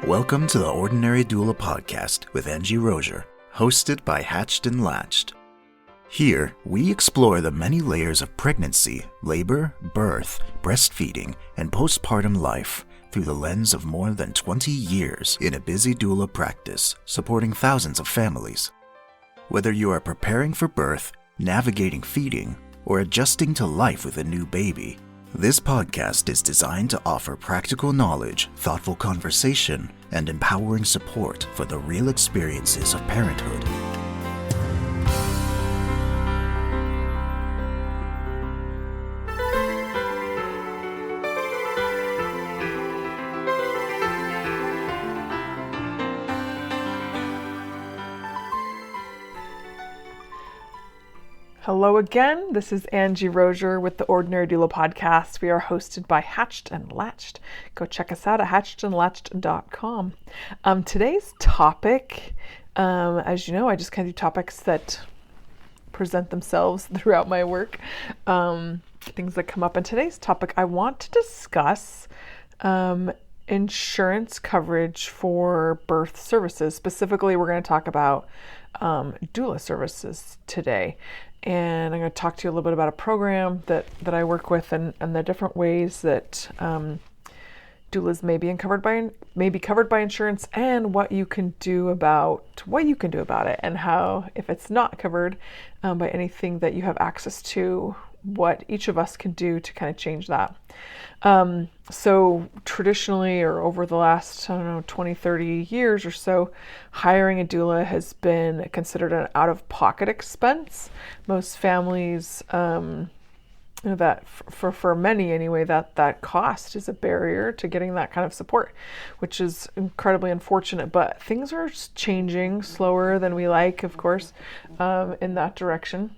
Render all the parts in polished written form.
Welcome to the Ordinary Doula podcast with Angie Rozier, hosted by Hatched and Latched. Here, we explore the many layers of pregnancy, labor, birth, breastfeeding, and postpartum life through the lens of more than 20 years in a busy doula practice supporting thousands of families. Whether you are preparing for birth, navigating feeding, or adjusting to life with a new baby, this podcast is designed to offer practical knowledge, thoughtful conversation, and empowering support for the real experiences of parenthood. Hello again, this is Angie Rozier with the Ordinary Doula podcast. We are hosted by Hatched and Latched. Go check us out at hatchedandlatched.com. Today's topic, as you know, I just kind of do topics that present themselves throughout my work, things that come up. And today's topic, I want to discuss insurance coverage for birth services. Specifically, we're going to talk about doula services today. And I'm going to talk to you a little bit about a program that I work with and the different ways that doulas may be covered by insurance, and what you can do about it, and how, if it's not covered by anything, that you have access to, what each of us can do to kind of change that. So traditionally, or over the last, 20, 30 years or so, hiring a doula has been considered an out-of-pocket expense. Most families, that for many anyway, that cost is a barrier to getting that kind of support, which is incredibly unfortunate. But things are changing slower than we like, of course, in that direction.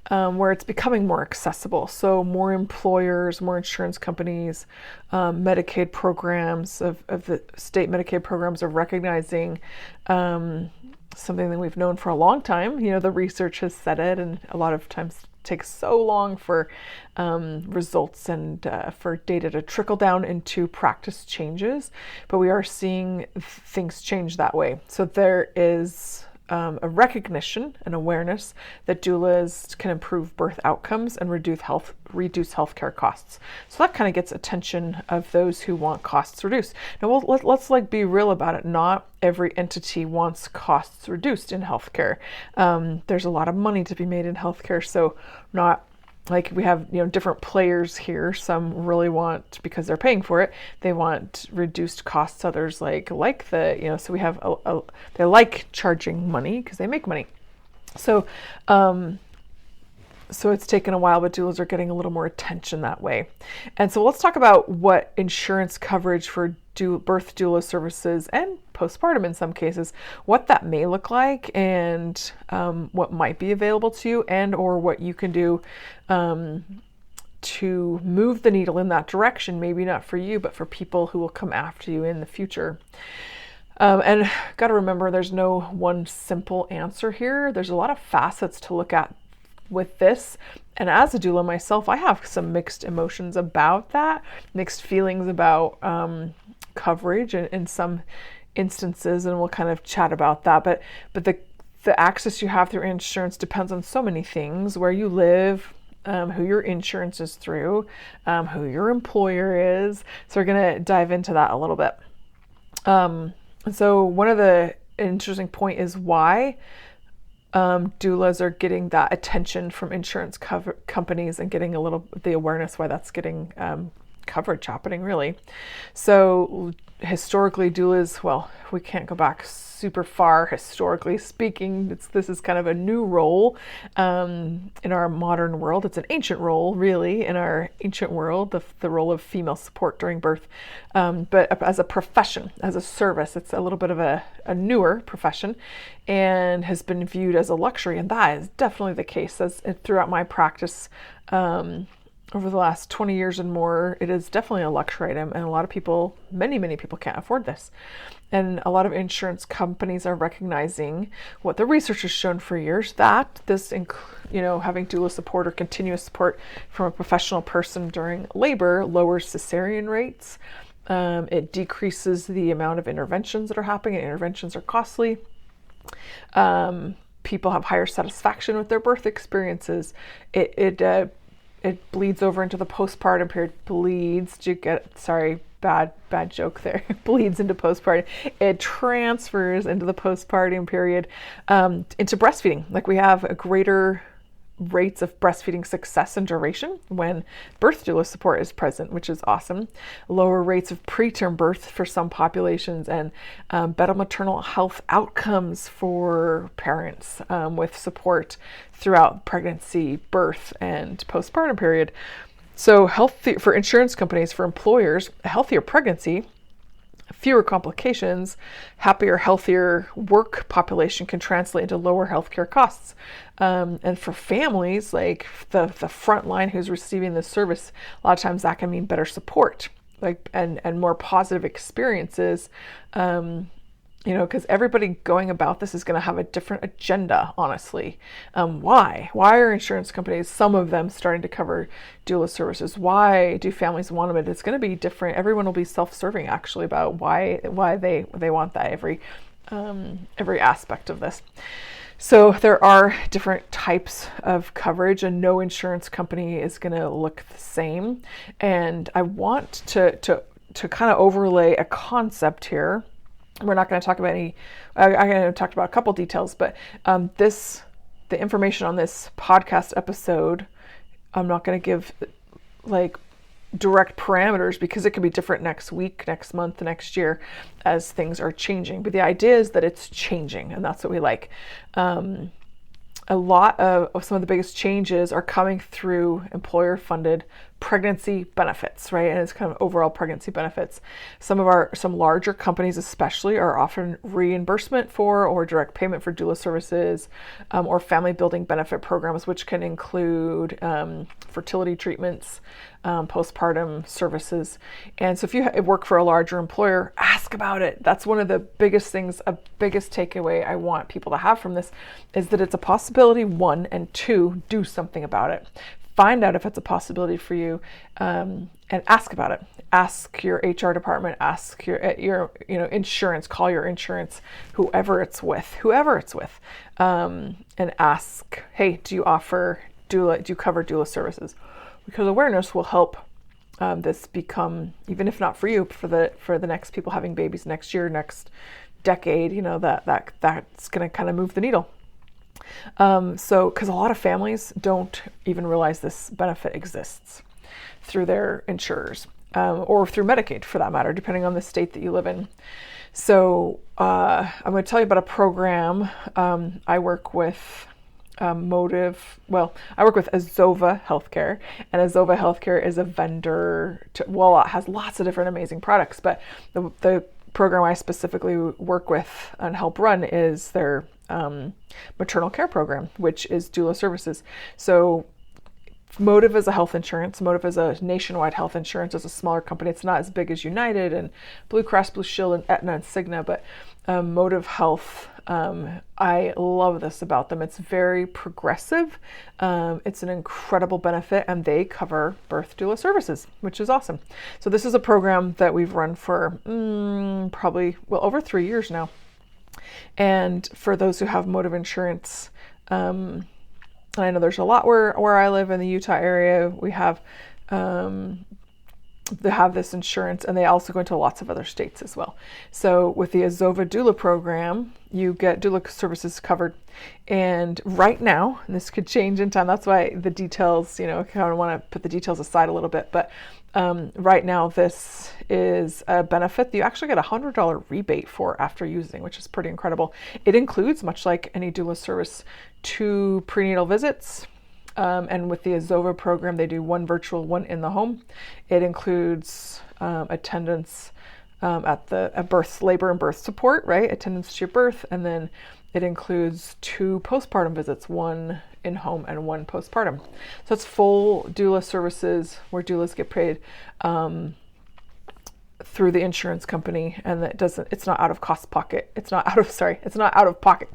Where it's becoming more accessible. So more employers, more insurance companies, Medicaid programs of the state Medicaid programs are recognizing something that we've known for a long time. The research has said it, and a lot of times it takes so long for results and for data to trickle down into practice changes. But we are seeing things change that way. So there is a recognition and awareness that doulas can improve birth outcomes and reduce healthcare costs. So that kind of gets attention of those who want costs reduced. Now, let's be real about it. Not every entity wants costs reduced in healthcare. There's a lot of money to be made in healthcare, so not like we have, different players here. Some really want, because they're paying for it, they want reduced costs. Others like the, so we have they like charging money because they make money. So, so it's taken a while, but doulas are getting a little more attention that way. And so let's talk about what insurance coverage for birth doula services and postpartum in some cases, what that may look like, and what might be available to you, and or what you can do to move the needle in that direction. Maybe not for you, but for people who will come after you in the future. And got to remember, there's no one simple answer here. There's a lot of facets to look at with this. And as a doula myself, I have some mixed emotions about that, mixed feelings about coverage in some instances, and we'll kind of chat about that. But the access you have through insurance depends on so many things: where you live, who your insurance is through, who your employer is. So we're going to dive into that a little bit. And so one of the interesting point is why doulas are getting that attention from insurance companies, and getting the awareness why that's getting coverage happening, really. So historically, doulas, well, we can't go back super far historically speaking. This is kind of a new role in our modern world. It's an ancient role, really, in our ancient world, the role of female support during birth. But as a profession, as a service, it's a little bit of a newer profession, and has been viewed as a luxury. And that is definitely the case throughout my practice. Over the last 20 years and more, it is definitely a luxury item, and a lot of people, many people can't afford this. And a lot of insurance companies are recognizing what the research has shown for years, that this, having doula support or continuous support from a professional person during labor lowers cesarean rates, It decreases the amount of interventions that are happening, and interventions are costly. People have higher satisfaction with their birth experiences. It bleeds over into the postpartum period. Bleeds. Do you get? Sorry, bad joke there. Bleeds into postpartum. It transfers into the postpartum period into breastfeeding. Like, we have a greater rates of breastfeeding success and duration when birth doula support is present, which is awesome. Lower rates of preterm birth for some populations, and better maternal health outcomes for parents with support throughout pregnancy, birth, and postpartum period. So healthy for insurance companies, for employers, a healthier pregnancy, fewer complications, happier, healthier work population can translate into lower healthcare costs. And for families, like the front line who's receiving this service, a lot of times that can mean better support, like and more positive experiences. Because everybody going about this is going to have a different agenda, honestly. Why? Why are insurance companies, some of them, starting to cover doula services? Why do families want them? It's going to be different. Everyone will be self-serving, actually, about why they want that, every aspect of this. So there are different types of coverage, and no insurance company is going to look the same. And I want to kind of overlay a concept here. We're not going to talk about any, I'm going to talk about a couple details, but the information on this podcast episode, I'm not going to give like direct parameters, because it could be different next week, next month, next year, as things are changing. But the idea is that it's changing, and that's what we like. A lot of some of the biggest changes are coming through employer-funded pregnancy benefits, right? And it's kind of overall pregnancy benefits. Some larger companies especially are offering reimbursement for or direct payment for doula services, or family building benefit programs, which can include fertility treatments, postpartum services. And so if you work for a larger employer, ask about it. That's one of the biggest things, a biggest takeaway I want people to have from this, is that it's a possibility, one, and two, do something about it. Find out if it's a possibility for you, and ask about it. Ask your HR department, ask your insurance, call your insurance, whoever it's with, and ask, hey, do you offer doula, do you cover doula services? Because awareness will help this become, even if not for you, for the next people having babies next year, next decade, that's going to kind of move the needle. So, because a lot of families don't even realize this benefit exists through their insurers, or through Medicaid, for that matter, depending on the state that you live in. So, I'm going to tell you about a program. I work with I work with Azova Healthcare, and Azova Healthcare is a vendor it has lots of different amazing products, but the program I specifically work with and help run is their maternal care program, which is doula services. So Motive is a health insurance. Motive is a nationwide health insurance. It's a smaller company. It's not as big as United and Blue Cross Blue Shield and Aetna and Cigna, but Motive Health, I love this about them. It's very progressive. It's an incredible benefit, and they cover birth doula services, which is awesome. So this is a program that we've run for probably over 3 years now. And for those who have Motive insurance, I know there's a lot where I live in the Utah area. We have they have this insurance, and they also go into lots of other states as well. So with the Azova Doula program, you get doula services covered. And right now, and this could change in time, that's why the details, I kind of want to put the details aside a little bit, but right now this is a benefit that you actually get a $100 rebate for after using, which is pretty incredible. It includes, much like any doula service, 2 prenatal visits. And with the Azova program, they do 1 virtual, 1 in the home. It includes attendance at birth, labor and birth support, right? Attendance to your birth. And then it includes 2 postpartum visits, 1 in home and 1 postpartum. So it's full doula services where doulas get paid through the insurance company, and it's not out of pocket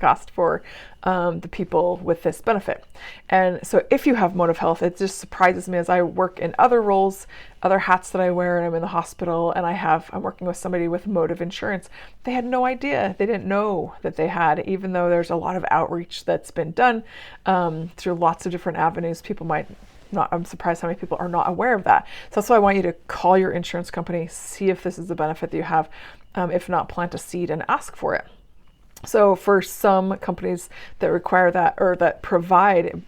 cost for the people with this benefit. And so if you have motive health, it just surprises me as I work in other roles, other hats that I wear, and I'm in the hospital and I'm working with somebody with motive insurance. They had no idea. They didn't know that they had, even though there's a lot of outreach that's been done through lots of different avenues. I'm surprised how many people are not aware of that. So that's why I want you to call your insurance company, see if this is a benefit that you have. If not, plant a seed and ask for it. So for some companies that require that or that provide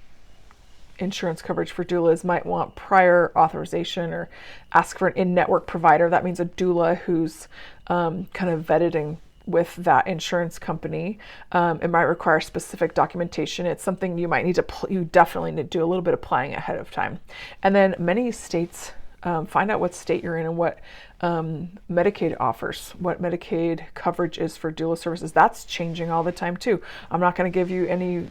insurance coverage for doulas might want prior authorization or ask for an in-network provider. That means a doula who's kind of vetted with that insurance company. It might require specific documentation. It's something you definitely need to do a little bit of planning ahead of time. And then many states, find out what state you're in and what Medicaid offers, what Medicaid coverage is for doula services. That's changing all the time too. I'm not going to give you any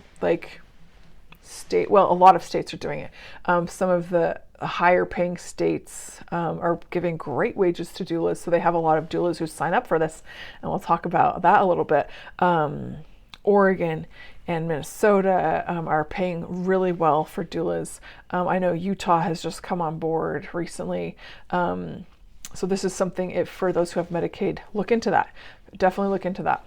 a lot of states are doing it. Some of the higher paying states are giving great wages to doulas, so they have a lot of doulas who sign up for this, and we'll talk about that a little bit. Oregon and Minnesota are paying really well for doulas. I know Utah has just come on board recently. So this is something, for those who have Medicaid, look into that. Definitely look into that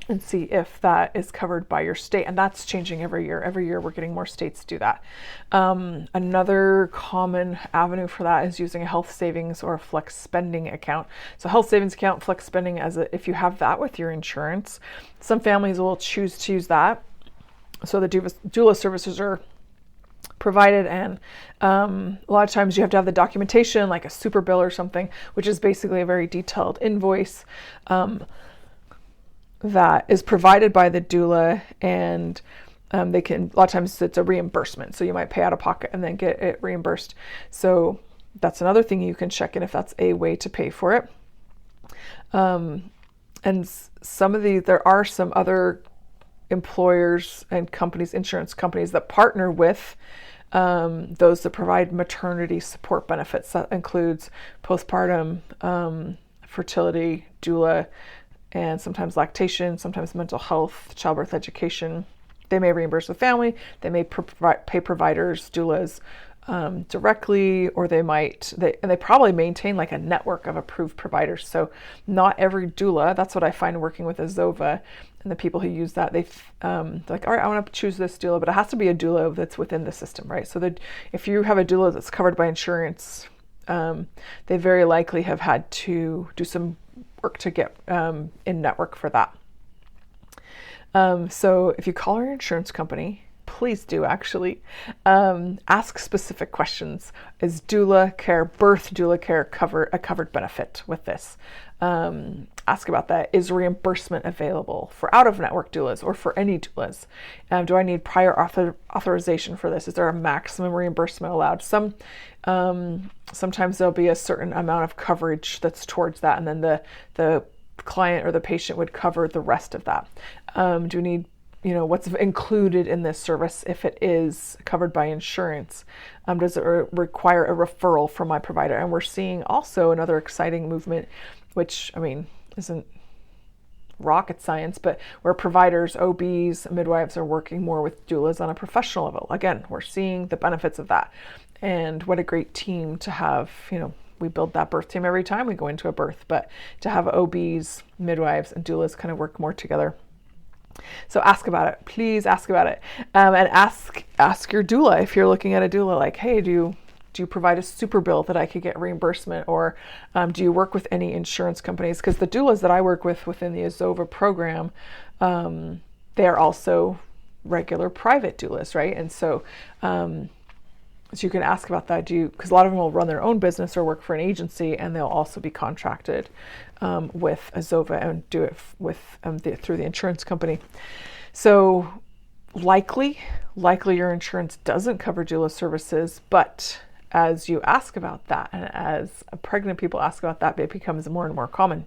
and see if that is covered by your state. And that's changing every year. Every year we're getting more states do that. Another common avenue for that is using a health savings or a flex spending account. So health savings account, flex spending, if you have that with your insurance, some families will choose to use that. So the doula services are provided, and a lot of times you have to have the documentation, like a super bill or something, which is basically a very detailed invoice that is provided by the doula, and a lot of times it's a reimbursement. So you might pay out of pocket and then get it reimbursed. So that's another thing you can check in if that's a way to pay for it. And there are some other employers and companies, insurance companies, that partner with those that provide maternity support benefits. That includes postpartum, fertility, doula, and sometimes lactation, sometimes mental health, childbirth education. They may reimburse the family. They may pay providers, doulas, directly, or they probably maintain like a network of approved providers. So not every doula, that's what I find working with Azova, and the people who use that, they're like, all right, I want to choose this doula, but it has to be a doula that's within the system, right? So that if you have a doula that's covered by insurance, they very likely have had to do some work to get in network for that. So if you call our insurance company, please do actually ask specific questions. Is doula care, birth doula care a covered benefit with this? Ask about that. Is reimbursement available for out-of-network doulas or for any doulas? Do I need prior authorization for this? Is there a maximum reimbursement allowed? Sometimes there'll be a certain amount of coverage that's towards that, and then the client or the patient would cover the rest of that. Do we need what's included in this service if it is covered by insurance? Does it require a referral from my provider? And we're seeing also another exciting movement, which, isn't rocket science, but where providers, OBs, midwives are working more with doulas on a professional level. Again, we're seeing the benefits of that. And what a great team to have. We build that birth team every time we go into a birth, but to have OBs, midwives, and doulas kind of work more together. So ask about it. Please ask about it. And ask your doula, if you're looking at a doula, like, hey, do you provide a super bill that I could get reimbursement? Or do you work with any insurance companies? Because the doulas that I work with within the Azova program, they are also regular private doulas, right? And so you can ask about that. Because a lot of them will run their own business or work for an agency, and they'll also be contracted with Azova and do it through the insurance company. So likely your insurance doesn't cover doula services, but as you ask about that, and as pregnant people ask about that, it becomes more and more common.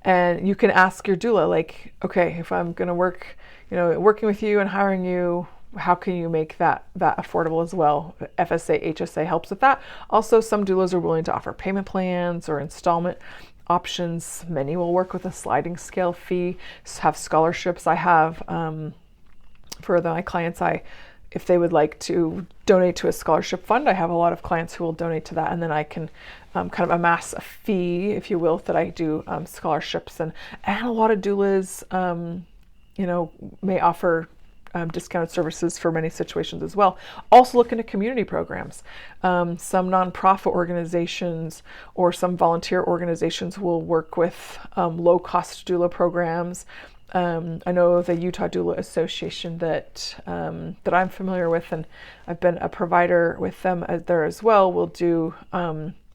And you can ask your doula, like, okay, if I'm going to work, working with you and hiring you, how can you make that affordable as well? FSA, HSA helps with that. Also, some doulas are willing to offer payment plans or installment options. Many will work with a sliding scale fee, have scholarships. I have, for my clients, if they would like to donate to a scholarship fund, I have a lot of clients who will donate to that, and then I can kind of amass a fee, if you will, that I do scholarships. And a lot of doulas, may offer discounted services for many situations as well. Also look into community programs. Some nonprofit organizations or some volunteer organizations will work with low-cost doula programs. I know the Utah Doula Association that I'm familiar with, and I've been a provider with them there as well, will do,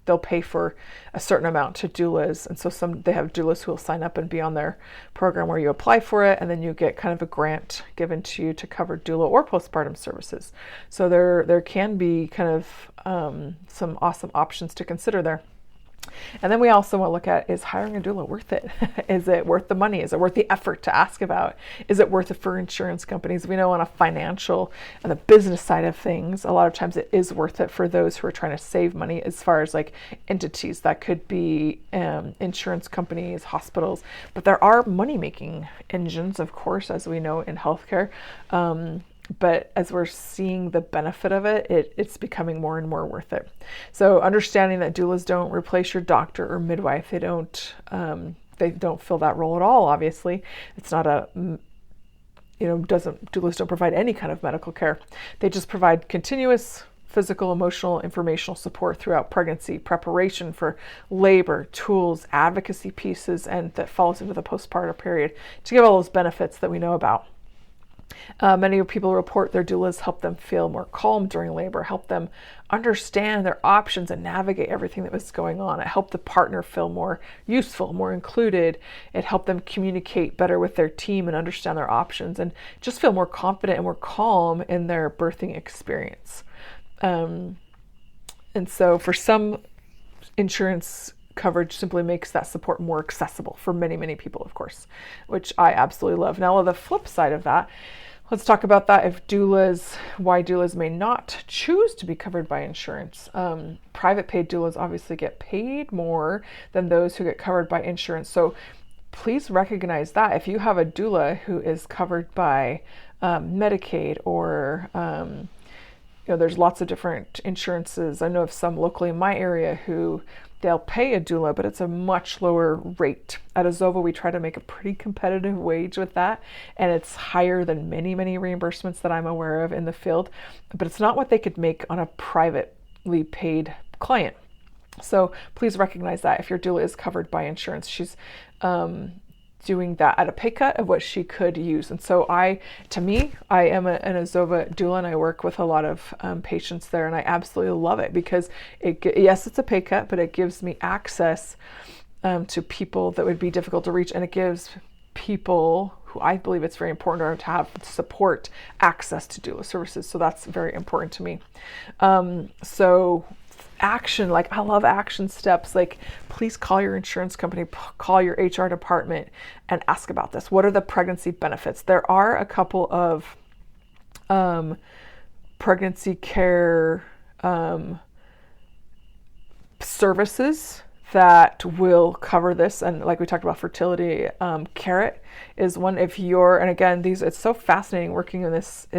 they'll pay for a certain amount to doulas. And so they have doulas who will sign up and be on their program where you apply for it, and then you get kind of a grant given to you to cover doula or postpartum services. So there can be kind of some awesome options to consider there. And then we also want to look at, is hiring a doula worth it? Is it worth the money? Is it worth the effort to ask about? Is it worth it for insurance companies? We know on a financial and the business side of things, a lot of times it is worth it for those who are trying to save money, as far as like entities. That could be insurance companies, hospitals, but there are money-making engines, of course, as we know in healthcare. But as we're seeing the benefit of it, it's becoming more and more worth it. So understanding that doulas don't replace your doctor or midwife, they don't fill that role at all. Obviously, it's not doulas don't provide any kind of medical care. They just provide continuous physical, emotional, informational support throughout pregnancy, preparation for labor, tools, advocacy pieces, and that falls into the postpartum period to give all those benefits that we know about. Many people report their doulas help them feel more calm during labor, help them understand their options and navigate everything that was going on. It helped the partner feel more useful, more included. It helped them communicate better with their team and understand their options, and just feel more confident and more calm in their birthing experience. And so for some, insurance coverage simply makes that support more accessible for many, many people, of course, which I absolutely love. Now, on the flip side of that, let's talk about that. Why doulas may not choose to be covered by insurance. Private paid doulas obviously get paid more than those who get covered by insurance. So please recognize that if you have a doula who is covered by Medicaid or there's lots of different insurances. I know of some locally in my area who they'll pay a doula, but it's a much lower rate. At Azova, we try to make a pretty competitive wage with that, and it's higher than many, many reimbursements that I'm aware of in the field, but it's not what they could make on a privately paid client. So please recognize that if your doula is covered by insurance, she's doing that at a pay cut of what she could use. And so I am an Azova doula, and I work with a lot of patients there, and I absolutely love it because yes, it's a pay cut, but it gives me access to people that would be difficult to reach, and it gives people who I believe it's very important to have support access to doula services. So that's very important to me. So action, I love action steps. Please call your insurance company, call your HR department and ask about this. What are the pregnancy benefits? There are a couple of pregnancy care services that will cover this, and like we talked about fertility, Carrot is one. And again, it's so fascinating working in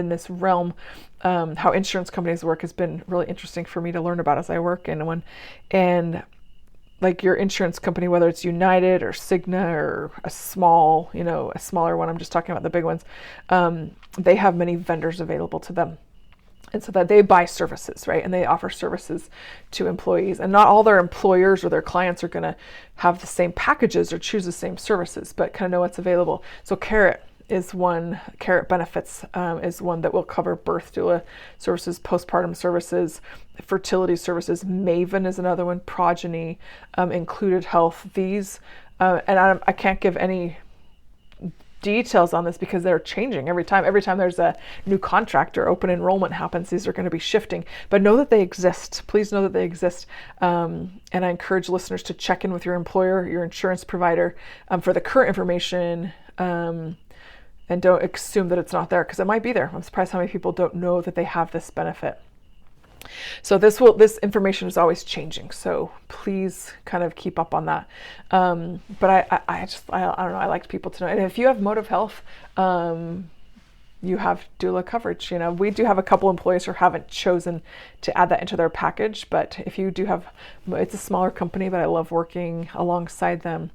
this realm. How insurance companies work has been really interesting for me to learn about as I work in one. And your insurance company, whether it's United or Cigna or a smaller one, I'm just talking about the big ones, they have many vendors available to them. And so that they buy services, right? And they offer services to employees. And not all their employers or their clients are going to have the same packages or choose the same services, but kind of know what's available. So Carrot is one. Carrot Benefits is one that will cover birth doula services, postpartum services, fertility services. Maven is another one. Progeny, Included Health. These, and I can't give any details on this because they're changing every time. Every time there's a new contract or open enrollment happens, these are going to be shifting. But know that they exist. Please know that they exist. And I encourage listeners to check in with your employer, your insurance provider, for the current information. And don't assume that it's not there, because it might be there. I'm surprised how many people don't know that they have this benefit. So this information is always changing. So please kind of keep up on that. But I don't know. I like people to know. And if you have Motive Health, you have doula coverage. We do have a couple employees who haven't chosen to add that into their package, but if you do have, it's a smaller company, but I love working alongside them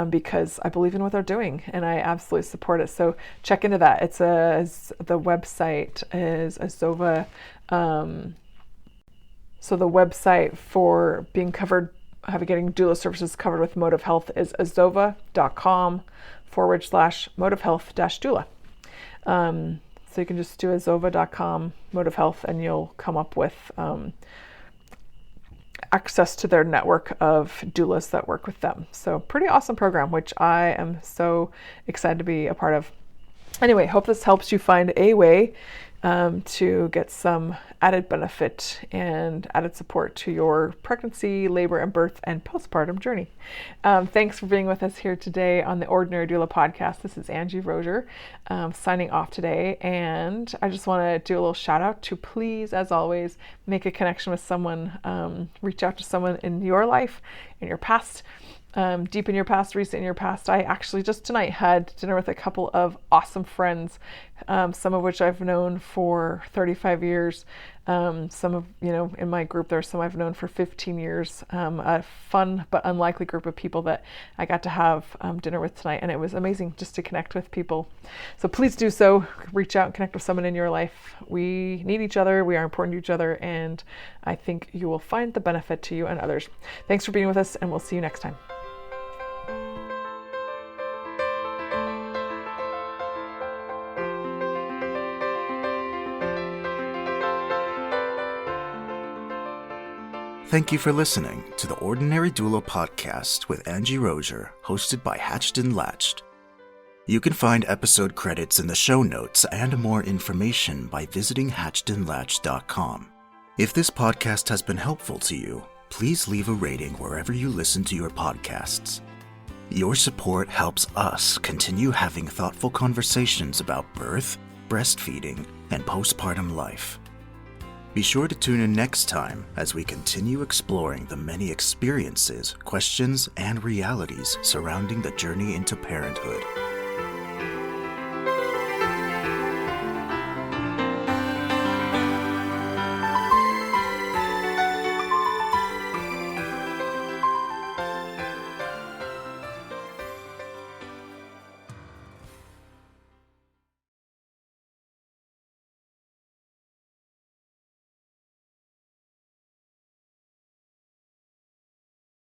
because I believe in what they're doing and I absolutely support it. So check into that. The website is Azova. So the website for being covered, getting doula services covered with Motive Health is azova.com/Motive Health-doula. So you can just do azova.com Motive Health and you'll come up with access to their network of doulas that work with them. So pretty awesome program, which I am so excited to be a part of. Anyway, hope this helps you find a way to get some added benefit and added support to your pregnancy, labor and birth, and postpartum journey. Thanks for being with us here today on the Ordinary Doula podcast. This is Angie Rozier signing off today. And I just want to do a little shout out to please, as always, make a connection with someone, reach out to someone in your life, in your past, deep in your past, recent in your past. I actually just tonight had dinner with a couple of awesome friends, some of which I've known for 35 years. Some of, in my group, there's some I've known for 15 years. A fun but unlikely group of people that I got to have dinner with tonight. And it was amazing just to connect with people. So please do so. Reach out and connect with someone in your life. We need each other. We are important to each other. And I think you will find the benefit to you and others. Thanks for being with us, and we'll see you next time. Thank you for listening to the Ordinary Doula podcast with Angie Rozier, hosted by Hatched and Latched. You can find episode credits in the show notes and more information by visiting hatchedandlatched.com. If this podcast has been helpful to you, please leave a rating wherever you listen to your podcasts. Your support helps us continue having thoughtful conversations about birth, breastfeeding, and postpartum life. Be sure to tune in next time as we continue exploring the many experiences, questions, and realities surrounding the journey into parenthood.